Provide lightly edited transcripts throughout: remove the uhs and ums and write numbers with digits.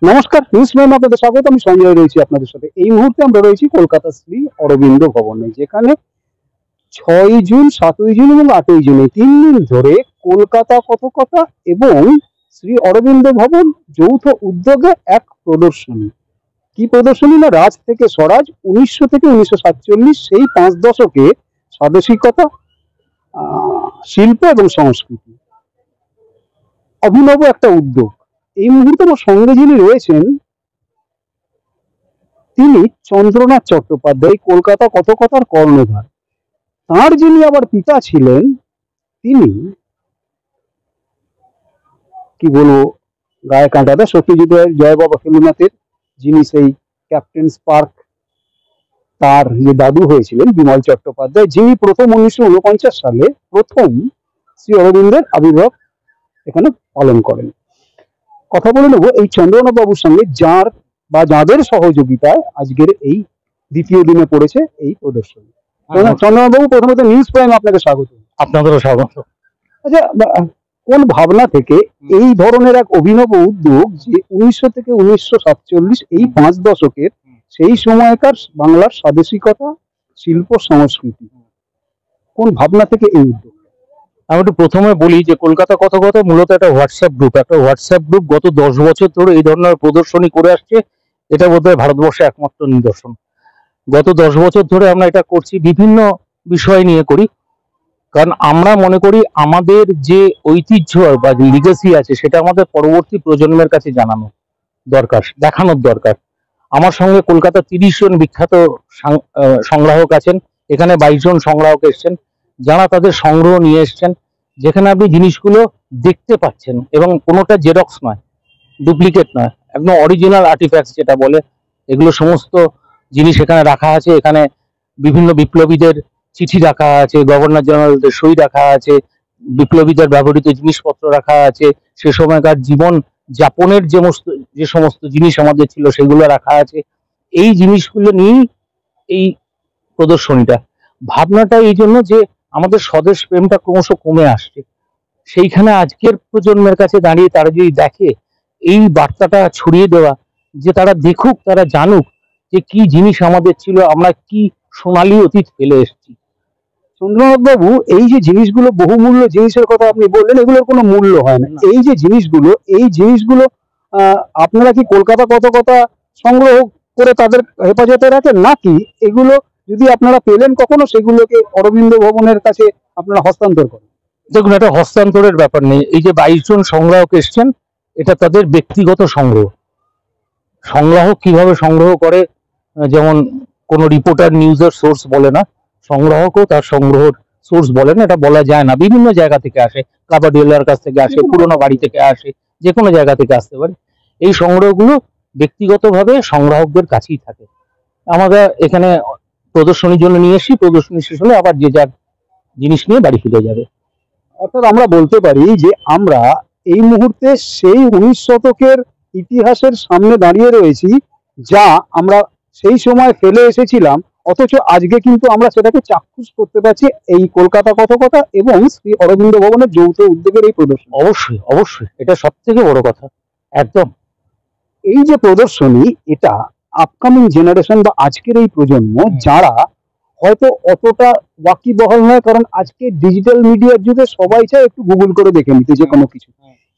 নমস্কার, নিউজ প্রাইমে আপনাদের স্বাগত। আমি সঞ্জয় রয়েছি আপনাদের সাথে। এই মুহূর্তে আমরা রয়েছি কলকাতা শ্রী অরবিন্দ ভবনে, যেখানে 6 জুন, 7ই জুন এবং 8ই জুন এই 3 দিন ধরে কলকাতা কথকতা এবং শ্রী অরবিন্দ ভবন যৌথ উদ্যোগে এক প্রদর্শনী। কি প্রদর্শনী? না, রাজ থেকে স্বরাজ, 1900 থেকে 1947, সেই 5 দশকে স্বাদেশিকতা, শিল্প এবং সংস্কৃতি। অভিনব একটা উদ্যোগ। এই মুহূর্তে আমার সঙ্গে যিনি রয়েছেন তিনি চন্দ্রনাথ চট্টোপাধ্যায়, কলকাতা কথকতার কর্ণধার। তার যিনি আবার পিতা ছিলেন, তিনি কি বলবো, গায়ে কাঁটাটা সত্যজিৎ রায়ের জয় বাবা ফিল্মনাথের যিনি সেই ক্যাপ্টেন স্পার্ক, তার যে দাদু হয়েছিলেন বিমল চট্টোপাধ্যায়, যিনি প্রথম 1949 সালে প্রথম শ্রী অরবিন্দের আবির্ভাব এখানে পালন করেন। কথা বলে নেব এই চন্দ্রনাথ বাবুর সঙ্গে, যাদের সহযোগিতায় আজকের এই দ্বিতীয় দিনে পড়েছে এই প্রদর্শনী। চন্দ্রনাথ বাবু, প্রথমত নিউজ প্রাইম আপনাকে স্বাগত। আপনাদেরও স্বাগত। আচ্ছা, কোন ভাবনা থেকে এই ধরনের এক অভিনব উদ্যোগ, যে 1900 থেকে 1947 এই 5 দশকের সেই সময়কার বাংলার স্বাদেশিকতা, শিল্প, সংস্কৃতি, কোন ভাবনা থেকে এই উদ্যোগ? আমি একটু প্রথমে বলি যে কলকাতা কথকতা মূলত একটা হোয়াটসঅ্যাপ গ্রুপ গত 10 বছর ধরে এই ধরনের প্রদর্শনী করে আসছে। এটা বোধহয় ভারতবর্ষে একমাত্র নিদর্শন। গত 10 বছর ধরে আমরা এটা করছি, বিভিন্ন বিষয় নিয়ে করি, কারণ আমরা মনে করি আমাদের যে ঐতিহ্য বা লিগেসি আছে সেটা আমাদের পরবর্তী প্রজন্মের কাছে জানানো দরকার, দেখানোর দরকার। আমার সঙ্গে কলকাতা 30 জন বিখ্যাত সংগ্রাহক আছেন। এখানে 22 জন সংগ্রাহক এসছেন, যারা তাদের সংগ্রহ নিয়ে এসছেন, যেখানে আপনি জিনিসগুলো দেখতে পাচ্ছেন এবং কোনোটা জেরক্স নয়, ডুপ্লিকেট নয়, একদম অরিজিনাল আর্টিফ্যাক্টস যেটা বলে, এগুলো সমস্ত জিনিস এখানে রাখা আছে। এখানে বিভিন্ন বিপ্লবীদের চিঠি রাখা আছে, গভর্নর জেনারেলদের সই রাখা আছে, বিপ্লবীদের ব্যবহৃত জিনিসপত্র রাখা আছে, সে সময়কার জীবন যাপনের যে সমস্ত জিনিস আমাদের ছিল সেগুলো রাখা আছে। এই জিনিসগুলো নিয়েই এই প্রদর্শনীটা। ভাবনাটা এই জন্য যে আমাদের স্বদেশ প্রেমটা ক্রমশ কমে আসছে, সেইখানে আজকের প্রজন্মের কাছে দাঁড়িয়ে তারা যদি দেখে, এই বার্তাটা ছড়িয়ে দেওয়া, যে তারা দেখুক, তারা জানুক যে কি জিনিস আমাদের ছিল, আমরা কি সোনালী অতীত ফেলে এসেছি। চন্দ্রনাথ বাবু, এই যে জিনিসগুলো, বহুমূল্য জিনিসের কথা আপনি বললেন, এগুলোর কোনো মূল্য হয় না। এই যে জিনিসগুলো আপনারা কি কলকাতা কথকতা সংগ্রহ করে তাদের হেফাজতে রাখেন, নাকি এগুলো যদি আপনারা পেলেন কখনো, সেগুলোকে অরবিন্দ ভবনের কাছে আপনারা হস্তান্তর করেন? দেখুন, এটা হস্তান্তরের ব্যাপার নেই। এই যে 22 জন সংগ্রাহক এসছেন, এটা তাদের ব্যক্তিগত সংগ্রহ। সংগ্রাহক কিভাবে সংগ্রহ করে, যেমন কোনো রিপোর্টার নিউজের সোর্স বলে না, সংগ্রাহকও তার সংগ্রহের সোর্স বলে না, এটা বলা যায় না। বিভিন্ন জায়গা থেকে আসে, কাবাডিওলার কাছ থেকে আসে, পুরোনো বাড়ি থেকে আসে, যে কোনো জায়গা থেকে আসতে পারে। এই সংগ্রহগুলো ব্যক্তিগতভাবে সংগ্রাহকদের কাছেই থাকে। আমরা এখানে প্রদর্শনীর জন্য নিয়ে এসেছি, প্রদর্শনী শেষ হলে আবার যে যার জিনিস নিয়ে বাড়ি ফিরে যাবে। অর্থাৎ আমরা বলতে পারি যে আমরা এই মুহূর্তে সেই 19 শতকের ইতিহাসের সামনে দাঁড়িয়ে রয়েছি, যা আমরা সেই সময় ফেলে এসেছিলাম, অথচ আজকে কিন্তু আমরা সেটাকে চাক্ষুষ করতে পারছি এই কলকাতা কথকতা এবং শ্রী অরবিন্দ ভবনের যৌথ উদ্যোগের এই প্রদর্শনী। অবশ্যই অবশ্যই, এটা সব থেকে বড় কথা। একদম। এই যে প্রদর্শনী, এটা আপকামিং জেনারেশন বা আজকের এই প্রজন্ম, যারা হয়তো অতটা ওয়াকিবহাল নয়, কারণ আজকে ডিজিটাল মিডিয়ার যুগে সবাই চায় একটু গুগল করে দেখে নিতে যে কোনো কিছু,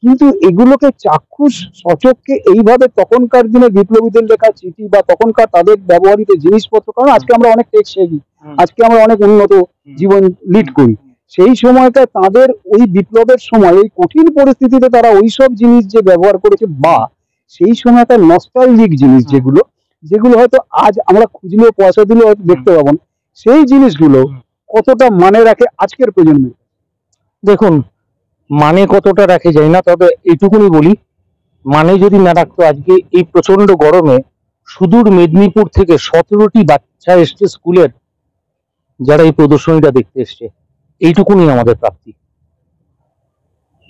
কিন্তু এগুলোকে চাক্ষুষ সচক্ষে এইভাবে তখনকার দিনে বিপ্লবীদের লেখা চিঠি বা তখনকার তাদের ব্যবহৃত জিনিসপত্র, কারণ আজকে আমরা অনেক টেক সেভি, আজকে আমরা অনেক উন্নত জীবন লিড করি, সেই সময়কার তাদের ওই বিপ্লবের সময় ওই কঠিন পরিস্থিতিতে তারা ওইসব জিনিস যে ব্যবহার করেছে, বা সেই সময়কার নস্টালজিক জিনিস যেগুলো হয়তো আজ আমরা খুঁজলেও পয়সা দিলেও হয়তো দেখতে পাবো না, সেই জিনিসগুলো কতটা মানে রাখে আজকের প্রজন্মে? দেখুন, মানে কতটা রাখে যায় না, তবে এইটুকুনি বলি, মানে যদি না রাখতো, আজকে এই প্রচন্ড গরমে সুদূর মেদিনীপুর থেকে 17টি বাচ্চা এসছে স্কুলের, যারা এই প্রদর্শনীটা দেখতে এসছে। এইটুকুনি আমাদের প্রাপ্তি।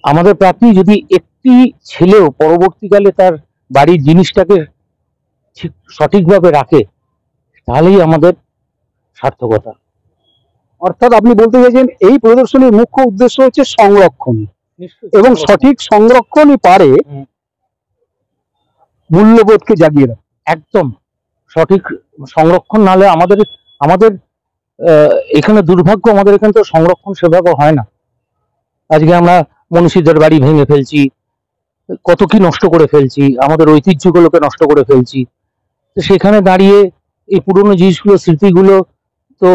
আমাদের প্রাপ্তি যদি একটি ছেলেও পরবর্তীকালে তার বাড়ির জিনিসটাকে সঠিকভাবে রাখে, তাহলেই আমাদের সার্থকতা। অর্থাৎ আপনি বলতে চাইছেন এই প্রদর্শনীর মুখ্য উদ্দেশ্য হচ্ছে সংরক্ষণ, এবং সঠিক সংরক্ষণই পারে মূল্যবোধকে জাগিয়ে রাখে। একদম সঠিক সংরক্ষণ না হলে আমাদের আমাদের এখানে দুর্ভাগ্য, আমাদের এখানে তো সংরক্ষণ সেভাবে হয় না। আজকে আমরা মনীষীদের বাড়ি ভেঙে ফেলছি, কত কি নষ্ট করে ফেলছি, আমাদের ঐতিহ্যগুলোকে নষ্ট করে ফেলছি। তো সেখানে দাঁড়িয়ে এই পুরনো জিনিসগুলো, স্মৃতিগুলো তো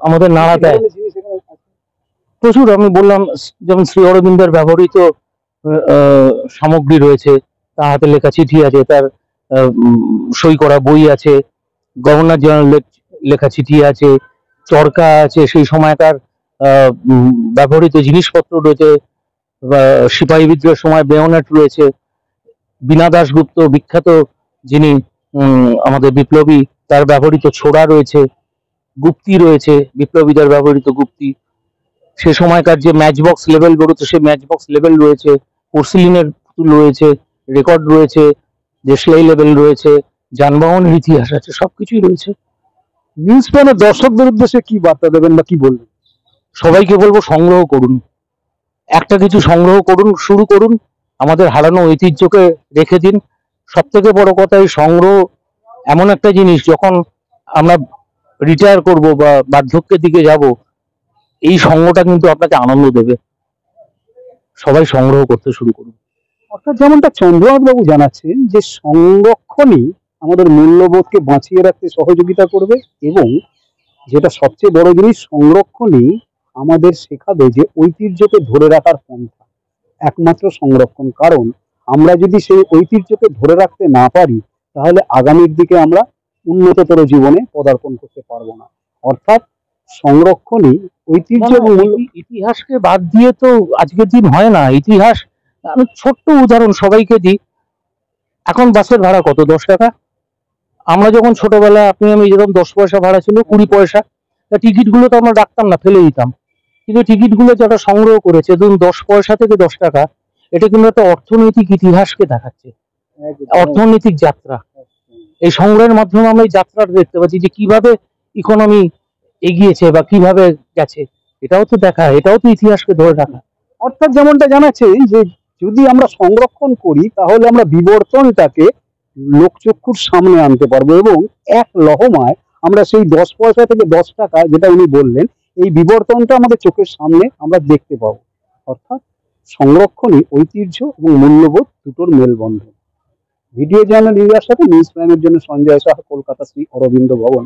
আমাদের নাড়া দেয় প্রচুর। আমি বললাম যেমন শ্রী অরবিন্দের ব্যবহৃত সামগ্রী রয়েছে, তার হাতে লেখা চিঠি আছে, তার সই করা বই আছে, গভর্নর জেনারেলের লেখা চিঠি আছে, চরকা আছে, সেই সময়কার ব্যবহৃত জিনিসপত্র রয়েছে, সিপাহী বিদ্রোহের সময় বেয়নেট রয়েছে, বীণা দাশগুপ্ত বিখ্যাত যিনি আমাদের বিপ্লবী, তার ব্যবহৃত ছোড়া রয়েছে, গুপ্তি রয়েছে, বিপ্লবীদের ব্যবহৃত গুপ্তি, সে সময়কার যে ম্যাচ বক্স লেভেল বেরোতো সেই ম্যাচ বক্স লেভেল রয়েছে, পোর্সিলিনের পুতুল রয়েছে, রেকর্ড রয়েছে, দেশলাই লেভেল রয়েছে, যানবাহনের ইতিহাস আছে, সবকিছুই রয়েছে। নিউজ প্রাইমের দর্শকদের উদ্দেশ্যে কি বার্তা দেবেন বা কি বলবেন? সবাইকে বলবো সংগ্রহ করুন, একটা কিছু সংগ্রহ করুন, শুরু করুন, আমাদের হারানো ঐতিহ্যকে রেখে দিন। সব থেকে বড় কথা, এই সংগ্রহ এমন একটা জিনিস, যখন আমরা রিটায়ার করব বা বার্ধক্যের দিকে যাব, এই সঙ্গটা কিন্তু আপনাকে আনন্দ দেবে। সবাই সংগ্রহ করতে শুরু করুন। অর্থাৎ যেমনটা চন্দ্রনাথ বাবু জানাচ্ছেন যে সংরক্ষণই আমাদের মূল্যবোধকে বাঁচিয়ে রাখতে সহযোগিতা করবে, এবং যেটা সবচেয়ে বড় জিনিস, সংরক্ষণই আমাদের শেখাবে যে ঐতিহ্যকে ধরে রাখার পন্থা একমাত্র সংরক্ষণ। কারণ আমরা যদি সেই ঐতিহ্যকে ধরে রাখতে না পারি, তাহলে আগামীর দিকে আমরা উন্নততর জীবনে পদার্পণ করতে পারবো না। অর্থাৎ সংরক্ষণই ঐতিহ্য এবং ইতিহাসকে বাদ দিয়ে তো আজকের দিন হয় না। ইতিহাস, আমি ছোট্ট উদাহরণ সবাইকে দিই, এখন বাসের ভাড়া কত? 10 টাকা। আমরা যখন ছোটবেলা, আপনি আমি যেরকম 10 পয়সা ভাড়া ছিল, 20 পয়সা। টিকিট গুলো তো আমরা রাখতাম না, ফেলে দিতাম। কিন্তু টিকিট গুলো যারা সংগ্রহ করেছে, ধরুন 10 পয়সা থেকে 10 টাকা, এটা কিন্তু একটা অর্থনৈতিক ইতিহাসকে দেখাচ্ছে, অর্থনৈতিক যাত্রা। এই সংগ্রহের মাধ্যমে আমরা এই যাত্রাটা দেখতে পাচ্ছি যে কিভাবে ইকোনমি এগিয়েছে বা কিভাবে গেছে, এটাও তো দেখা, এটাও তো ইতিহাসকে ধরে রাখা। অর্থাৎ যেমনটা জানাচ্ছে যে যদি আমরা সংরক্ষণ করি, তাহলে আমরা বিবর্তনটাকে লোকচক্ষুর সামনে আনতে পারবো, এবং এক লহমায় আমরা সেই 10 পয়সা থেকে 10 টাকা, যেটা উনি বললেন, এই বিবর্তনটা আমাদের চোখের সামনে আমরা দেখতে পাবো। অর্থাৎ সংরক্ষণই ঐতিহ্য এবং মূল্যবোধ দুটোর মেলবন্ধন। ভিডিও জার্নাল ইন্ডিয়ার সাথে নিউজ প্রাইমের জন্য সঞ্জয় সাহা, কলকাতা, শ্রী অরবিন্দ ভবন।